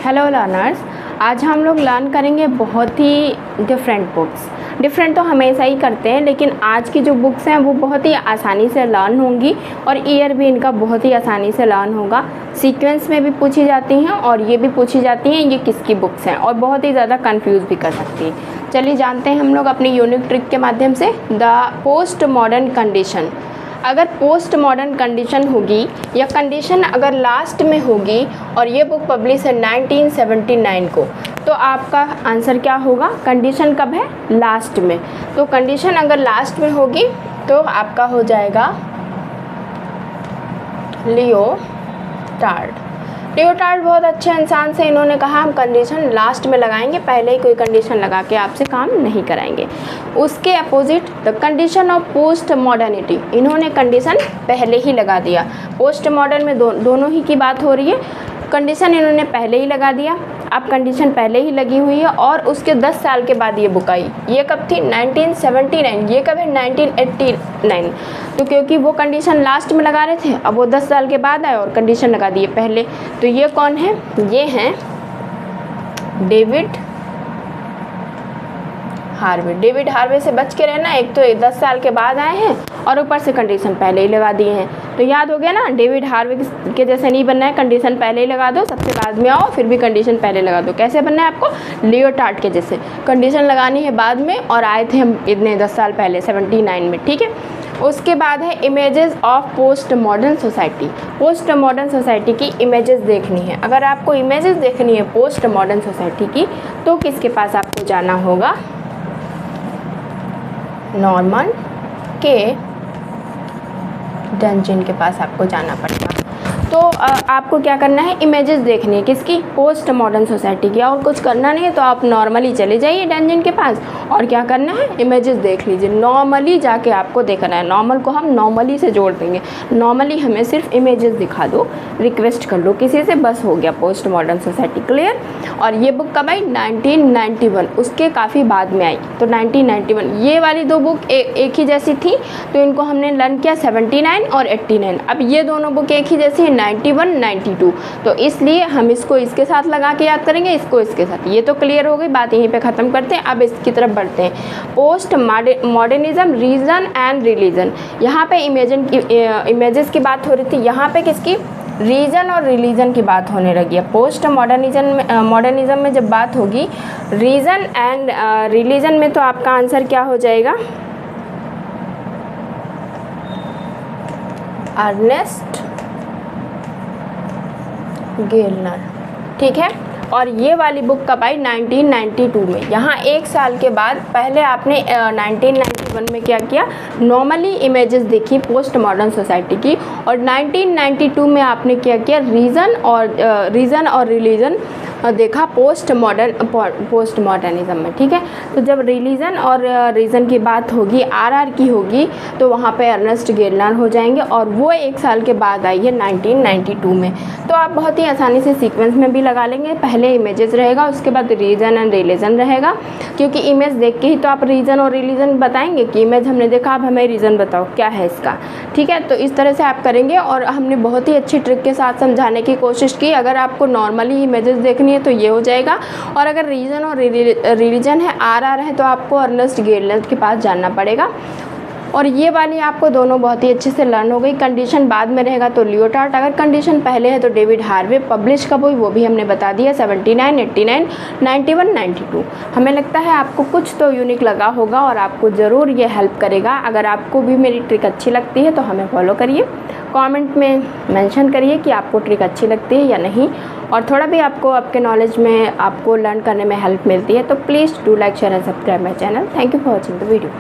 Hello learners, आज हम लोग लर्न करेंगे बहुत ही डिफरेंट बुक्स। डिफरेंट तो हमेशा ही करते हैं, लेकिन आज की जो बुक्स हैं वो बहुत ही आसानी से लर्न होंगी और ईयर भी इनका बहुत ही आसानी से लर्न होगा। सीक्वेंस में भी पूछी जाती हैं और ये भी पूछी जाती हैं ये किसकी बुक्स हैं, और बहुत ही ज़्यादा कंफ्यूज भी कर सकती है। चलिए जानते हैं हम लोग अपनी यूनिक ट्रिक के माध्यम से। द पोस्ट मॉडर्न कंडीशन, अगर पोस्ट मॉडर्न कंडीशन होगी या कंडीशन अगर लास्ट में होगी और ये बुक पब्लिश है 1979 को, तो आपका आंसर क्या होगा? कंडीशन कब है? लास्ट में। तो कंडीशन अगर लास्ट में होगी तो आपका हो जाएगा लियोटार्ड। लियोटार्ड बहुत अच्छे इंसान से इन्होंने कहा हम कंडीशन लास्ट में लगाएंगे, पहले ही कोई कंडीशन लगा के आपसे काम नहीं कराएंगे। उसके opposite the condition of post modernity, इन्होंने कंडीशन पहले ही लगा दिया। पोस्ट मॉडर्न में दोनों ही की बात हो रही है, कंडीशन इन्होंने पहले ही लगा दिया। अब कंडीशन पहले ही लगी हुई है और उसके 10 साल के बाद ये बुक आई। ये कब थी? 1979। ये कब है? 1989। तो क्योंकि वो कंडीशन लास्ट में लगा रहे थे, अब वो 10 साल के बाद आए और कंडीशन लगा दिए पहले। तो ये कौन है? ये हैं डेविड हार्वे। डेविड हार्वे से बच के रहना, एक तो 10 साल के बाद आए हैं और ऊपर से कंडीशन पहले ही लगा दिए हैं। तो याद हो गया ना, डेविड हार्वे के जैसे नहीं बनना है, कंडीशन पहले ही लगा दो, सबसे बाद में आओ फिर भी कंडीशन पहले लगा दो। कैसे बनना है आपको? लियोटार्ड के जैसे कंडीशन लगानी है बाद में, और आए थे हम इतने 10 साल पहले 79 में, ठीक है। उसके बाद है images of post modern society. Post modern society की इमेजेस देखनी है। अगर आपको इमेजेस देखनी है पोस्ट मॉडर्न सोसाइटी की, तो किसके पास आपको जाना होगा? नॉर्मन के डंजिन के पास आपको जाना पड़ेगा। तो आपको क्या करना है? इमेजेस देखनी है किसकी? पोस्ट मॉडर्न सोसाइटी की। और कुछ करना नहीं है तो आप नॉर्मली चले जाइए डंजिन के पास, और क्या करना है? इमेजेस देख लीजिए। नॉर्मली जाके आपको देखना है, नॉर्मल को हम नॉर्मली से जोड़ देंगे। नॉर्मली हमें सिर्फ इमेजेस दिखा दो, रिक्वेस्ट कर लो किसी से, बस हो गया पोस्ट मॉडर्न सोसाइटी। क्लियर? और ये बुक कब आई? 1991, उसके काफ़ी बाद में आई। तो 1991 ये वाली दो बुक एक ही जैसी थी, तो इनको हमने लर्न किया 79 और 89। अब ये दोनों बुक एक ही जैसी है 91, 92, तो इसलिए हम इसको इसके साथ लगा के याद करेंगे, इसको इसके साथ। ये तो क्लियर हो गई बात, यहीं पे ख़त्म करते हैं। अब इसकी तरफ बढ़ते हैं। Post modernism, reason and religion. यहाँ पे इमेजेस की बात हो रही थी, यहाँ पे किसकी? रीजन और रिलीजन की बात होने लगी है। पोस्ट मॉडर्निज्म में जब बात होगी रीजन एंड रिलीजन में, तो आपका आंसर क्या हो जाएगा? अर्नेस्ट गेलनर, ठीक है। और ये वाली बुक कब आई? 1992 में। यहाँ एक साल के बाद, पहले आपने 1991 में क्या किया? नॉर्मली इमेजेस देखी पोस्ट मॉडर्न सोसाइटी की, और 1992 में आपने क्या किया? रीज़न और रिलीजन देखा पोस्ट मॉडर्निज्म में, ठीक है। तो जब रिलीजन और रीज़न की बात होगी, आरआर की होगी, तो वहाँ पे अर्नेस्ट गेलनर हो जाएंगे, और वो एक साल के बाद आई है 1992 में। तो आप बहुत ही आसानी से सीक्वेंस में भी लगा लेंगे। पहले इमेजेस रहेगा, उसके बाद रीजन एंड रिलीजन रहेगा, क्योंकि इमेज देख के ही तो आप रीजन और रिलीजन बताएंगे कि इमेज हमने देखा, अब हमें रीज़न बताओ क्या है इसका, ठीक है। तो इस तरह से आप करेंगे, और हमने बहुत ही अच्छी ट्रिक के साथ समझाने की कोशिश की। अगर आपको नॉर्मली इमेजेस देखनी है तो ये हो जाएगा, और अगर रीजन और रिलीजन है, आरआर है, तो आपको अर्नेस्ट गेलनर के पास जाना पड़ेगा। और ये वाली आपको दोनों बहुत ही अच्छे से लर्न हो गई। कंडीशन बाद में रहेगा तो लियोटार्ड, अगर कंडीशन पहले है तो डेविड हार्वे। पब्लिश कब हुई वो भी हमने बता दिया, 79, 89, 91, 92। हमें लगता है आपको कुछ तो यूनिक लगा होगा और आपको ज़रूर ये हेल्प करेगा। अगर आपको भी मेरी ट्रिक अच्छी लगती है तो हमें फॉलो करिए, कमेंट में मेंशन करिए कि आपको ट्रिक अच्छी लगती है या नहीं, और थोड़ा भी आपको आपके नॉलेज में आपको लर्न करने में हेल्प मिलती है तो please do like, share and subscribe my channel. Thank you for watching the video.